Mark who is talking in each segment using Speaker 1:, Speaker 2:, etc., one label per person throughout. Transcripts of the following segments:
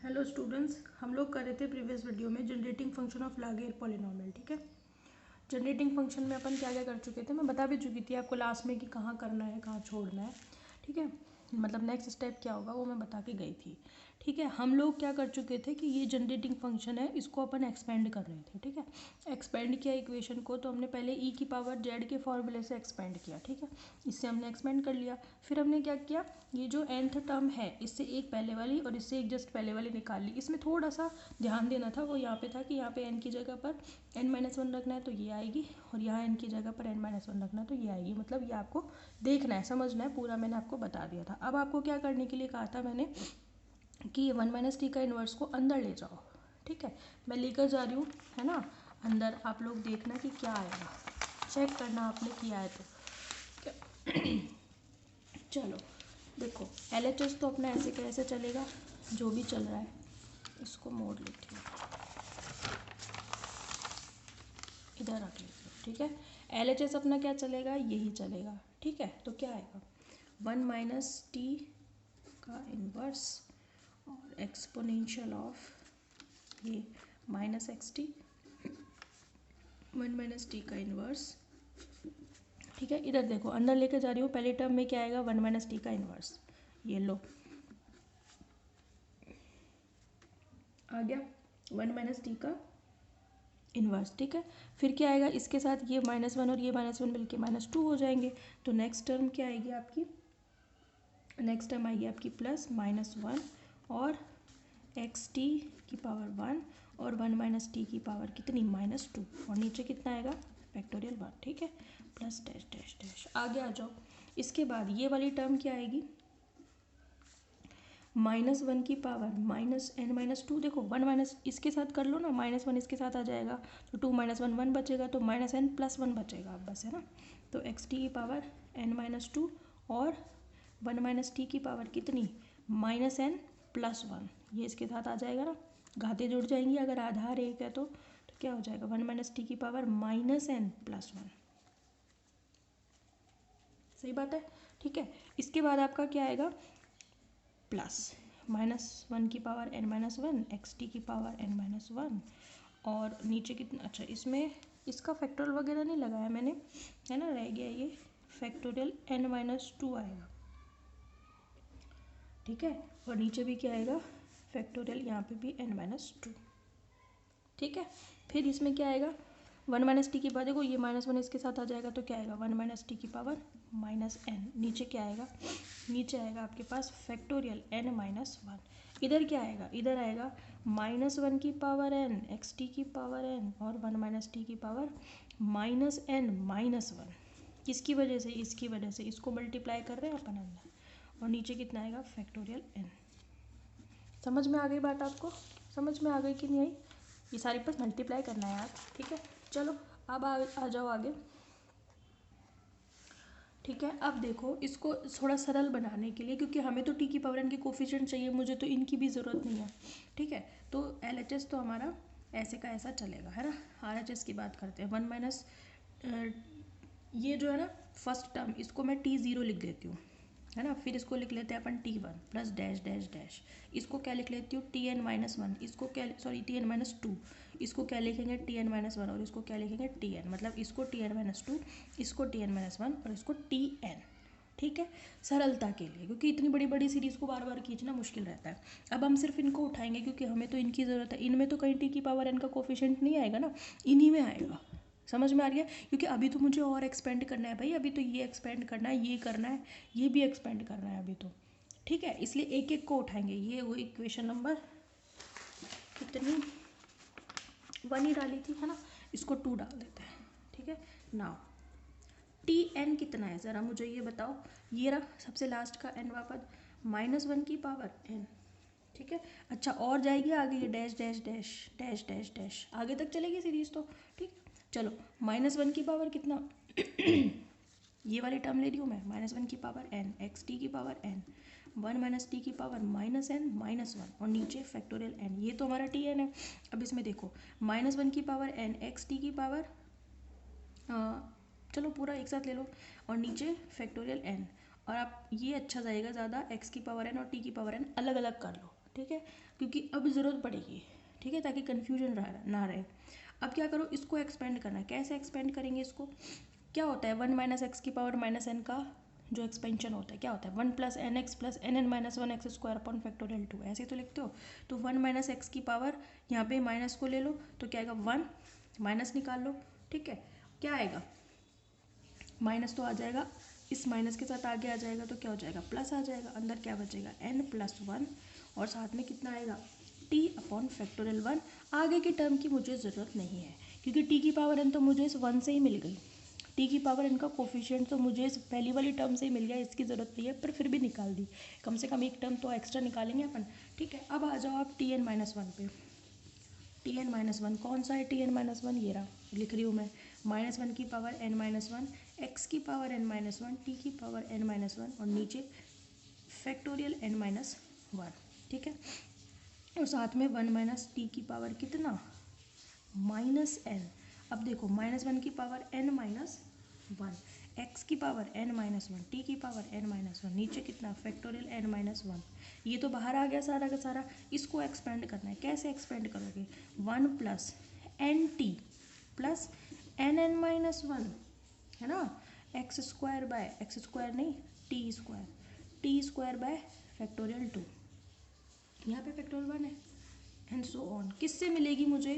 Speaker 1: Hello students, हम लोग कर रहे थे प्रीवियस वीडियो में जनरेटिंग फंक्शन ऑफ लागेर पॉलिनॉमियल। ठीक है, जनरेटिंग फंक्शन में अपन क्या क्या कर चुके थे, मैं बता भी चुकी थी आपको लास्ट में कि कहाँ करना है कहाँ छोड़ना है। ठीक है, मतलब नेक्स्ट स्टेप क्या होगा वो मैं बता के गई थी। ठीक है, हम लोग क्या कर चुके थे कि ये जनरेटिंग फंक्शन है, इसको अपन एक्सपेंड कर रहे थे। ठीक है, एक्सपेंड किया इक्वेशन को, तो हमने पहले ई की पावर जेड के फॉर्मूले से एक्सपेंड किया। ठीक है, इससे हमने एक्सपेंड कर लिया। फिर हमने क्या किया, ये जो nth टर्म है इससे एक पहले वाली और इससे एक जस्ट पहले वाली निकाल ली। इसमें थोड़ा सा ध्यान देना था, वो यहाँ पे था कि यहाँ पे n की जगह पर n-1 रखना है तो ये आएगी, और यहाँ n की जगह पर n-1 रखना है तो ये आएगी। मतलब ये आपको देखना है, समझना है, पूरा मैंने आपको बता दिया था। अब आपको क्या करने के लिए कहा था मैंने कि ये 1 - t का इन्वर्स को अंदर ले जाओ। ठीक है, मैं लेकर जा रही हूँ, है ना, अंदर। आप लोग देखना कि क्या आएगा, चेक करना आपने किया है तो। चलो देखो, LHS तो अपना ऐसे कैसे चलेगा, जो भी चल रहा है इसको मोड़ लेती हूँ, इधर रख लेती हूँ। ठीक है, LHS अपना क्या चलेगा, यही चलेगा। ठीक है, तो क्या आएगा 1 - t का इन्वर्स और एक्सपोनेंशियल ऑफ ये -xt 1 - t का इन्वर्स। ठीक है, इधर देखो अंदर लेकर जा रही हूँ, पहले टर्म में क्या आएगा 1 - t का इन्वर्स, ये लो आ गया 1 - t का इन्वर्स। ठीक है, फिर क्या आएगा, इसके साथ ये -1 और ये -1 मिलके -2 हो जाएंगे। तो नेक्स्ट टर्म क्या आएगी आपकी, नेक्स्ट टर्म आएगी आपकी +-1 और xt की पावर 1 और 1 - t की पावर कितनी -2, और नीचे कितना आएगा फैक्टोरियल 1। ठीक है, प्लस डैश डैश डैश। आगे आ जाओ, इसके बाद ये वाली टर्म क्या आएगी, -1 की पावर -n-2। देखो 1 इसके साथ कर लो ना, -1 इसके साथ आ जाएगा तो 2 - 1 1 बचेगा, तो -n+1 बचेगा अब बस, है ना। तो xt की पावर n-2 और 1 - t की पावर कितनी -n+1, ये इसके साथ आ जाएगा ना, घातें जुड़ जाएंगी। अगर आधार एक है तो क्या हो जाएगा 1 - t की पावर -n+1। सही बात है। ठीक है, इसके बाद आपका क्या आएगा प्लस -1 की पावर n-1 xt की पावर n-1 और नीचे कितना, अच्छा इसमें इसका फैक्टोरियल वगैरह नहीं लगाया मैंने, है ना, रह गया ये फैक्टोरियल n-2 आएगा। ठीक है, और नीचे भी क्या आएगा फैक्टोरियल, यहाँ पे भी n-2। ठीक है, फिर इसमें क्या आएगा 1 - t की पावर, देखो ये -1 इसके साथ आ जाएगा तो क्या आएगा 1 - t की पावर -n। नीचे क्या आएगा, नीचे आएगा आपके पास फैक्टोरियल n-1। इधर क्या आएगा, इधर आएगा -1 की पावर n xt की पावर n और 1 - t की पावर -n-1। किसकी वजह से, इसकी वजह से, इसको मल्टीप्लाई कर रहे हैं अपन अंदर, और नीचे कितना आएगा फैक्टोरियल n। समझ में आ गई बात आपको, समझ में आ गई कि नहीं आई, ये सारी बस मल्टीप्लाई करना है यार। ठीक है, चलो अब आ जाओ आगे। ठीक है, अब देखो इसको थोड़ा सरल बनाने के लिए, क्योंकि हमें तो t की पावर n के कोफिशिएंट चाहिए, मुझे तो इनकी भी ज़रूरत नहीं है। ठीक है, तो LHS तो हमारा ऐसे का ऐसा चलेगा, है ना। RHS की बात करते हैं, 1 - ये जो है ना फर्स्ट टर्म, इसको मैं t0 लिख देती हूँ, है ना। फिर इसको लिख लेते हैं अपन t1 plus dash dash dash. इसको क्या लिख लेती हूँ tn-1, इसको क्या, सॉरी tn-2, इसको क्या लिखेंगे tn-1 और इसको क्या लिखेंगे tn, मतलब इसको tn-2, इसको tn-1 और इसको tn। ठीक है, सरलता के लिए, क्योंकि इतनी बड़ी बड़ी सीरीज़ को बार बार खींचना मुश्किल रहता है। अब हम सिर्फ इनको उठाएंगे क्योंकि हमें तो इनकी ज़रूरत है, इनमें तो कहीं t की पावर n का कोफिशिएंट नहीं आएगा ना, इन्हीं में आएगा। समझ में आ रही है, क्योंकि अभी तो मुझे और एक्सपेंड करना है भाई, अभी तो ये एक्सपेंड करना है, ये करना है, ये भी एक्सपेंड करना है अभी तो। ठीक है, इसलिए एक एक को उठाएंगे। ये वो इक्वेशन नंबर कितनी 1 ही डाली थी, है ना, इसको 2 डाल देते हैं। ठीक है, नाउ tn कितना है ज़रा मुझे ये बताओ, ये रहा सबसे लास्ट का n वापद -1 की पावर n। ठीक है, अच्छा और जाएगी आगे ये dash dash dash dash dash dash, आगे तक चलेगी सीरीज तो। ठीक, चलो -1 की पावर कितना ये वाली टर्म ले रही हूँ मैं, -1 की पावर n xt की पावर n 1 - t की पावर -n-1 और नीचे फैक्टोरियल n, ये तो हमारा tn है। अब इसमें देखो -1 की पावर n xt की पावर, चलो पूरा एक साथ ले लो, और नीचे फैक्टोरियल n, और आप ये अच्छा जाएगा ज़्यादा x की पावर n और t की पावर n अलग अलग कर लो, ठीक है, क्योंकि अब ज़रूरत पड़ेगी, ठीक है, ताकि कन्फ्यूजन ना रहे। अब क्या करो, इसको एक्सपेंड करना है। कैसे एक्सपेंड करेंगे इसको? क्या होता है 1 माइनस एक्स की पावर माइनस एन का जो एक्सपेंशन होता है क्या होता है 1 plus n x plus n n minus 1 x square upon factorial 2, ऐसे तो लिखते हो। तो 1 माइनस एक्स की पावर यहाँ पे माइनस को ले लो तो क्या आएगा 1, माइनस निकाल लो, ठीक है, क्या आएगा माइनस तो आ जाएगा, इस माइनस के साथ आगे आ जाएगा तो क्या हो जाएगा प्लस आ जाएगा, अंदर क्या बचेगा n प्लस 1 और साथ में कितना आएगा t अपॉन फैक्टोरियल 1। आगे की टर्म की मुझे ज़रूरत नहीं है क्योंकि t की पावर n तो मुझे इस 1 से ही मिल गई, t की पावर n का कोफिशिएंट तो मुझे इस पहली वाली टर्म से ही मिल गया, इसकी ज़रूरत नहीं है, पर फिर भी निकाल दी, कम से कम एक टर्म तो एक्स्ट्रा निकालेंगे अपन, ठीक है। अब आ जाओ आप tn माइनस 1 पे। tn माइनस 1 कौन सा है tn माइनस 1, ये रहा, लिख रही हूँ मैं, माइनस 1 की पावर n माइनस 1, एक्स की पावर n माइनस 1, टी की पावर n माइनस 1 और नीचे फैक्टोरियल n माइनस 1, ठीक है, और साथ में 1 माइनस टी की पावर कितना माइनस n। अब देखो माइनस 1 की पावर n माइनस 1, एक्स की पावर n माइनस 1, टी की पावर n माइनस 1, नीचे कितना फैक्टोरियल n माइनस 1। ये तो बाहर आ गया सारा का सारा, इसको एक्सपेंड करना है। कैसे एक्सपेंड करोगे 1 plus n t plus n n minus 1 है ना, x square by x square नहीं टी स्क्वायर बाय फैक्टोरियल 2, यहाँ पे फैक्टोरियल 1 है एंड सो ऑन। किससे मिलेगी मुझे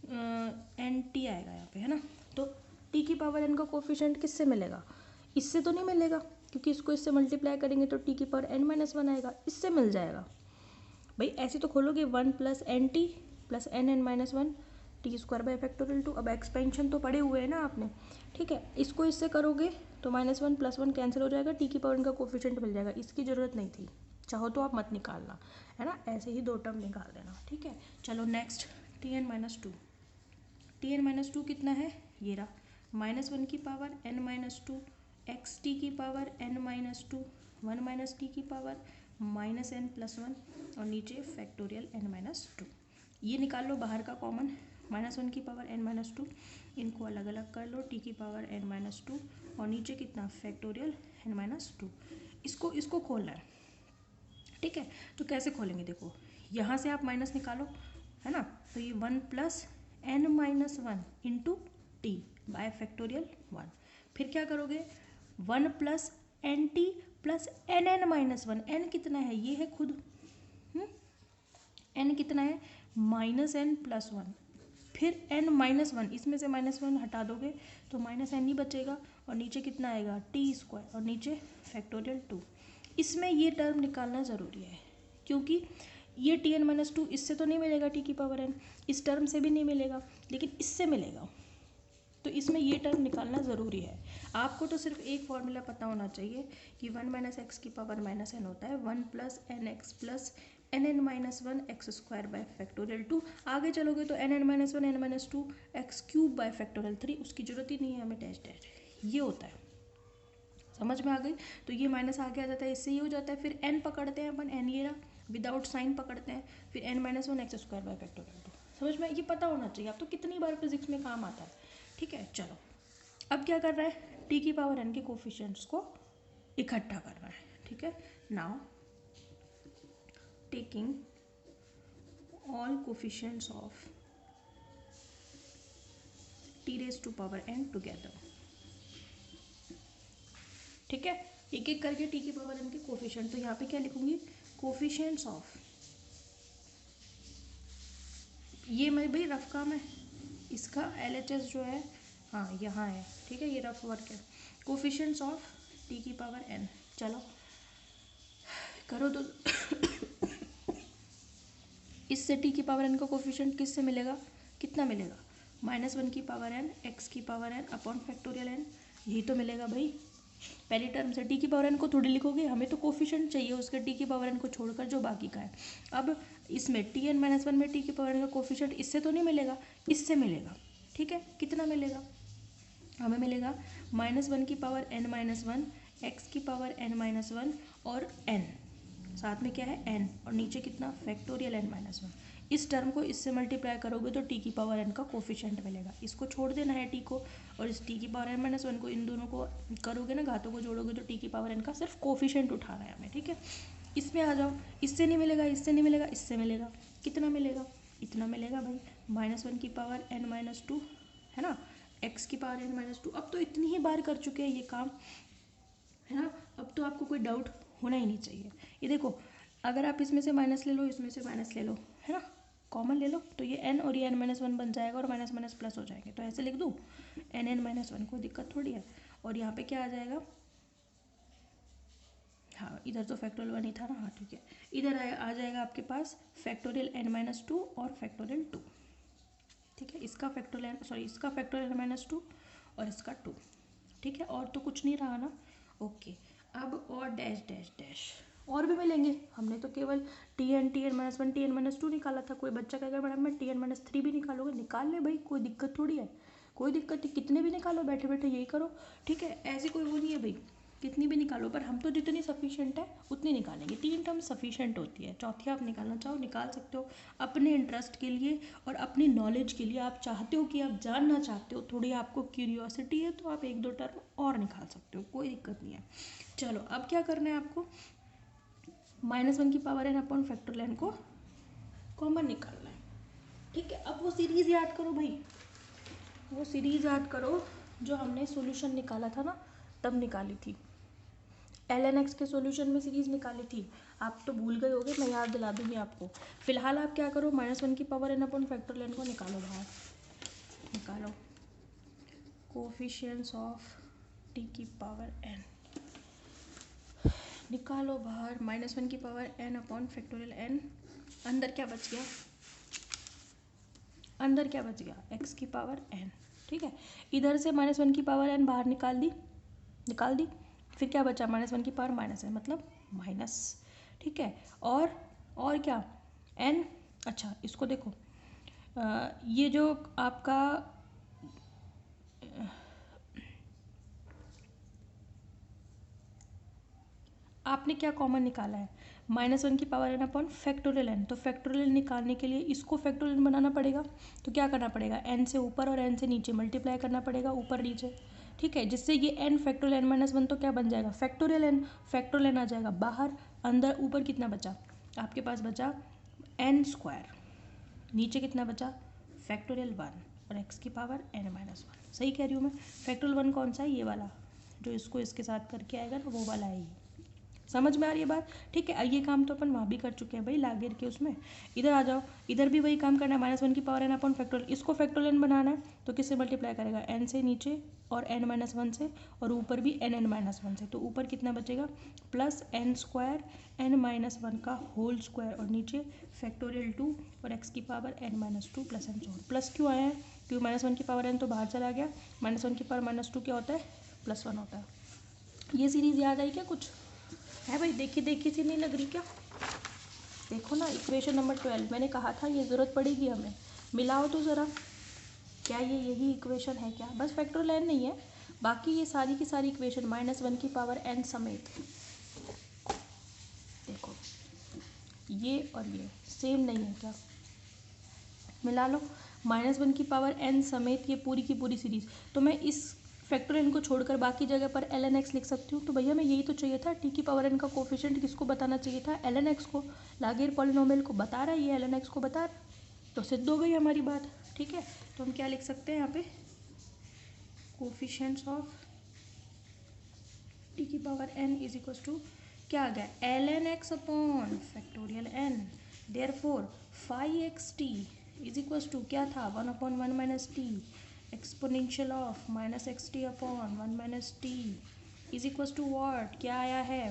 Speaker 1: एन टी आएगा यहाँ पे है ना, तो टी की पावर एन का कोफिशिएंट किससे मिलेगा, इससे तो नहीं मिलेगा क्योंकि इसको इससे मल्टीप्लाई करेंगे तो टी की पावर एन माइनस 1 आएगा, इससे मिल जाएगा भाई। ऐसे तो खोलोगे 1 plus n t plus n n minus 1 t square by factorial 2। अब एक्सपेंशन तो पढ़े हुए हैं ना आपने, ठीक है, इसको इससे करोगे तो माइनस 1 प्लस 1 कैंसिल हो जाएगा, टी की पावर एन का कोफिशिएंट मिल जाएगा, इसकी ज़रूरत नहीं थी, चाहो तो आप मत निकालना है ना, ऐसे ही दो टर्म निकाल देना, ठीक है। चलो next T N minus 2, T N minus 2 कितना है, ये रहा, माइनस 1 की power n minus 2, X T की पावर n माइनस 2, 1 माइनस टी की पावर माइनस एन प्लस 1 और नीचे फैक्टोरियल n माइनस 2। ये निकाल लो बाहर का कॉमन, माइनस 1 की पावर n माइनस 2, इनको अलग अलग कर लो, टी की पावर n माइनस 2 और नीचे कितना फैक्टोरियल n माइनस 2। इसको खोलना है, ठीक है, तो कैसे खोलेंगे देखो, यहाँ से आप माइनस निकालो है ना, तो ये 1 plus n minus 1 into t by factorial 1, फिर क्या करोगे 1 plus n t plus n n minus 1, n कितना है ये है खुद, एन कितना है माइनस एन प्लस 1, फिर एन माइनस 1, इसमें से माइनस 1 हटा दोगे तो माइनस एन ही बचेगा और नीचे कितना आएगा टी स्क्वायर और नीचे फैक्टोरियल 2। इसमें ये टर्म निकालना ज़रूरी है क्योंकि ये टी एन माइनस 2 इससे तो नहीं मिलेगा, टी की पावर एन इस टर्म से भी नहीं मिलेगा, लेकिन इससे मिलेगा, तो इसमें ये टर्म निकालना ज़रूरी है। आपको तो सिर्फ एक फॉर्मूला पता होना चाहिए कि 1 माइनस एक्स की पावर माइनस एन होता है 1 plus n x plus n n minus 1 x square by factorial 2। आगे चलोगे तो n n minus 1 n minus 2 x cube by factorial 3, उसकी ज़रूरत ही नहीं है हमें, डैश डैश ये होता है, समझ में आ गई। तो ये माइनस आगे आ जाता है, इससे ये हो जाता है, फिर एन पकड़ते हैं अपन, एन ये रहा विदाउट साइन पकड़ते हैं, फिर n minus 1 x square by factorial 2। समझ में, ये पता होना चाहिए, आप तो कितनी बार फिजिक्स में काम आता है, ठीक है। चलो अब क्या कर रहा है, टी की पावर एन के कोफिशिएंट्स को इकट्ठा कर रहा है, ठीक है। Now taking all coefficients of t raise to power n together, ठीक है, एक एक करके टी की पावर एन के कोफिशिएंट, तो यहाँ पे क्या लिखूंगी कोफिशिएंट्स ऑफ, ये मैं भाई रफ काम है, इसका एलएचएस जो है हाँ यहाँ है, ठीक है, ये रफ वर्क है, कोफिशिएंट्स ऑफ टी की पावर एन। चलो करो तो इससे टी की पावर एन का कोफिशिएंट किससे मिलेगा, कितना मिलेगा माइनस 1 की पावर एन एक्स की power n upon factorial n, यही तो मिलेगा भाई। पहली टर्म से टी की पावर एन को थोड़ी लिखोगे, हमें तो कोफिशिएंट चाहिए उसके टी की पावर एन को छोड़कर जो बाकी का है। अब इसमें टी एन माइनस 1 में टी की पावर एन का कोफिशिएंट इससे तो नहीं मिलेगा, इससे मिलेगा, ठीक है, कितना मिलेगा हमें मिलेगा माइनस 1 की पावर एन माइनस 1 एक्स की पावर एन माइनस 1 और एन साथ में क्या है एन और नीचे कितना फैक्टोरियल एन माइनस 1। इस टर्म को इससे मल्टीप्लाई करोगे तो टी की पावर एन का कोफिशिएंट मिलेगा, इसको छोड़ देना है टी को, और इस टी की पावर एन माइनस 1 को इन दोनों को करोगे ना, घातों को जोड़ोगे तो टी की पावर एन का सिर्फ कोफिशिएंट उठाना है हमें, ठीक है। इसमें आ जाओ, इससे नहीं मिलेगा, इससे नहीं मिलेगा, इससे मिलेगा, कितना मिलेगा, इतना मिलेगा भाई, -1 की पावर n-2, है ना, x की पावर n-2। अब तो इतनी ही बार कर चुके हैं ये काम, है ना, अब तो आपको कोई डाउट होना ही नहीं चाहिए। ये देखो, अगर आप इसमें से माइनस ले लो, इसमें से माइनस ले लो, है ना, कॉमन ले लो, तो ये n और ये n-1 बन जाएगा और माइनस माइनस प्लस हो जाएंगे। तो ऐसे लिख दूँ n-1, कोई दिक्कत थोड़ी है। और यहाँ पे क्या आ जाएगा, हाँ इधर तो फैक्टोरियल 1 ही था ना, हाँ ठीक है, इधर आ जाएगा आपके पास फैक्टोरियल n-2 और फैक्टोरियल 2, ठीक है, इसका फैक्टोरियल इसका फैक्टोरियल n-2 और इसका 2, ठीक है, और तो कुछ नहीं रहा ना। ओके, अब और डैश डैश डैश और भी मिलेंगे, हमने तो केवल tn -1 tn-2 निकाला था। कोई बच्चा कहेगा मैडम मैं tn-3 भी निकालूंगा, निकाल ले भाई, कोई दिक्कत थोड़ी है, कोई दिक्कत नहीं, कितने भी निकालो, बैठे बैठे यही करो, ठीक है, ऐसी कोई वो नहीं है भाई, कितनी भी निकालो, पर हम तो जितनी सफिशिएंट है उतनी निकालेंगे। 3 टर्म सफिशिएंट होती है, चौथी आप निकालना चाहो निकाल सकते हो, अपने इंटरेस्ट के लिए और अपनी नॉलेज के लिए। आप चाहते हो कि आप जानना चाहते हो, थोड़ी आपको क्यूरियोसिटी है, तो आप 1-2 टर्म और निकाल सकते हो, कोई दिक्कत नहीं है। चलो अब क्या करना है आपको, -1 की power n upon factorial n को कॉमन निकालना है, ठीक है। अब वो सीरीज़ याद करो भाई, वो सीरीज़ याद करो जो हमने सॉल्यूशन निकाला था ना, तब निकाली थी, ln x के सॉल्यूशन में सीरीज़ निकाली थी। आप तो भूल गए होगे, मैं याद दिला दूंगी आपको। फिलहाल आप क्या करो, -1 की power n upon factorial n को निकालो बाहर, निकालो कोफिशिएंट्स ऑफ t की पावर n, निकालो बाहर, -1 की power n upon factorial n, अंदर क्या बच गया, अंदर क्या बच गया, x की पावर n, ठीक है। इधर से -1 की पावर n बाहर निकाल दी, फिर क्या बचा, -1 की पावर माइनस है, मतलब माइनस, ठीक है। और क्या n, अच्छा इसको देखो, ये जो आपका आपने क्या कॉमन निकाला है, -1 की power n upon factorial n, तो फैक्टोरियल निकालने के लिए इसको फैक्टोरियल बनाना पड़ेगा, तो क्या करना पड़ेगा, n से ऊपर और n से नीचे मल्टीप्लाई करना पड़ेगा, ऊपर नीचे, ठीक है, जिससे ये n फैक्टोरियल n-1 तो क्या बन जाएगा, फैक्टोरियल n आ जाएगा बाहर, अंदर ऊपर कितना बचा, आपके पास बचा n², नीचे कितना बचा, फैक्टोरियल 1 और x की पावर n-1, सही कह रही हूँ मैं। फैक्टोरियल 1 कौन सा है, ये वाला जो इसको इसके साथ करके आएगा ना, वो वाला है ये, समझ में आ रही है बात, ठीक है। ये काम तो अपन वहाँ भी कर चुके हैं भाई, लागेर के उसमें। इधर आ जाओ, इधर भी वही काम करना है, -1 की पावर n अपॉन फैक्टोरियल, इसको फैक्टोरियल n बनाना है, तो किससे मल्टीप्लाई करेगा, n से नीचे और n-1 से, और ऊपर भी n-1 से, तो ऊपर कितना बचेगा, प्लस n² n-1 का होल स्क्वायर, और नीचे फैक्टोरियल 2 और x की power n-2 plus n²। Plus क्यों आया है, क्योंकि -1 की पावर n तो बाहर चला गया, -1 की पावर -2 क्या होता है, +1 होता है। ये सीरीज़ याद आई क्या कुछ है भाई, देखी सी नहीं लग रही क्या, देखो ना, इक्वेशन नंबर 12, मैंने कहा था ये ज़रूरत पड़ेगी हमें, मिलाओ तो ज़रा, क्या ये यही इक्वेशन है क्या, बस फैक्टोरियल n नहीं है, बाकी ये सारी की सारी इक्वेशन -1 की पावर n समेत, देखो ये और ये सेम नहीं है क्या, मिला लो, -1 की पावर n समेत ये पूरी की पूरी सीरीज़। तो मैं इस फैक्टोरियल n को छोड़कर बाकी जगह पर ln x लिख सकती हूँ, तो भैया मैं यही तो चाहिए था, t की पावर n का कोफिशिएंट किसको बताना चाहिए था, ln x को, लागेर पॉलिनोमियल को बता रहा है, ये ln x को बता रहा है, तो सिद्ध हो गई हमारी बात, ठीक है। तो हम क्या लिख सकते हैं यहाँ पे, कोफिशिएंट्स ऑफ t की power n is equal to क्या आ गया, ln x अपॉन factorial n, therefore phi x t is equal to क्या था, 1/1 minus t exponential of -xt upon 1 minus t is equal to what, क्या आया है,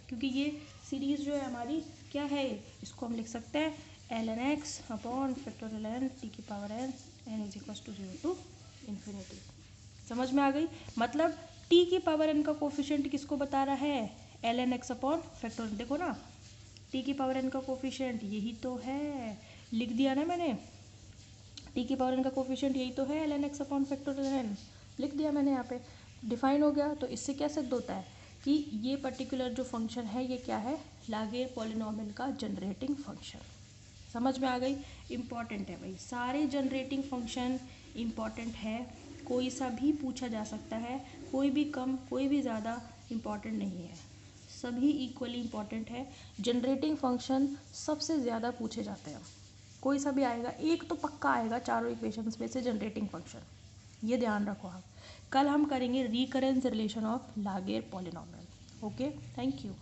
Speaker 1: क्योंकि ये सीरीज़ जो है हमारी क्या है, इसको हम लिख सकते हैं ln x अपॉन फैक्टोरियल n t की power n is equal to 0 to infinity. समझ में आ गई, मतलब t की पावर n का कोफिशिएंट किसको बता रहा है, ln x अपॉन फैक्टोरियल, देखो ना t की पावर n का कोफिशिएंट यही तो है, लिख दिया ना मैंने, t की पावर n का कोफिशिएंट यही तो है, ln x अपॉन फैक्टोरियल n, लिख दिया मैंने यहाँ पे, डिफाइन हो गया। तो इससे क्या सिद्ध होता है कि ये पर्टिकुलर जो फंक्शन है ये क्या है, लागेर पॉलिनोमियल का जनरेटिंग फंक्शन। समझ में आ गई, इम्पॉर्टेंट है भाई, सारे जनरेटिंग फंक्शन इम्पॉर्टेंट है, कोई सा भी पूछा जा सकता है, कोई भी कम कोई भी ज़्यादा इम्पॉर्टेंट नहीं है, सभी इक्वली इंपॉर्टेंट है। जनरेटिंग फंक्शन सबसे ज़्यादा पूछे जाते हैं, कोई सा भी आएगा, एक तो पक्का आएगा चारों इक्वेशंस में से जनरेटिंग फंक्शन, ये ध्यान रखो आप। कल हम करेंगे रिकरेंस रिलेशन ऑफ लागेर पॉलिनॉमियल। Okay, thank you.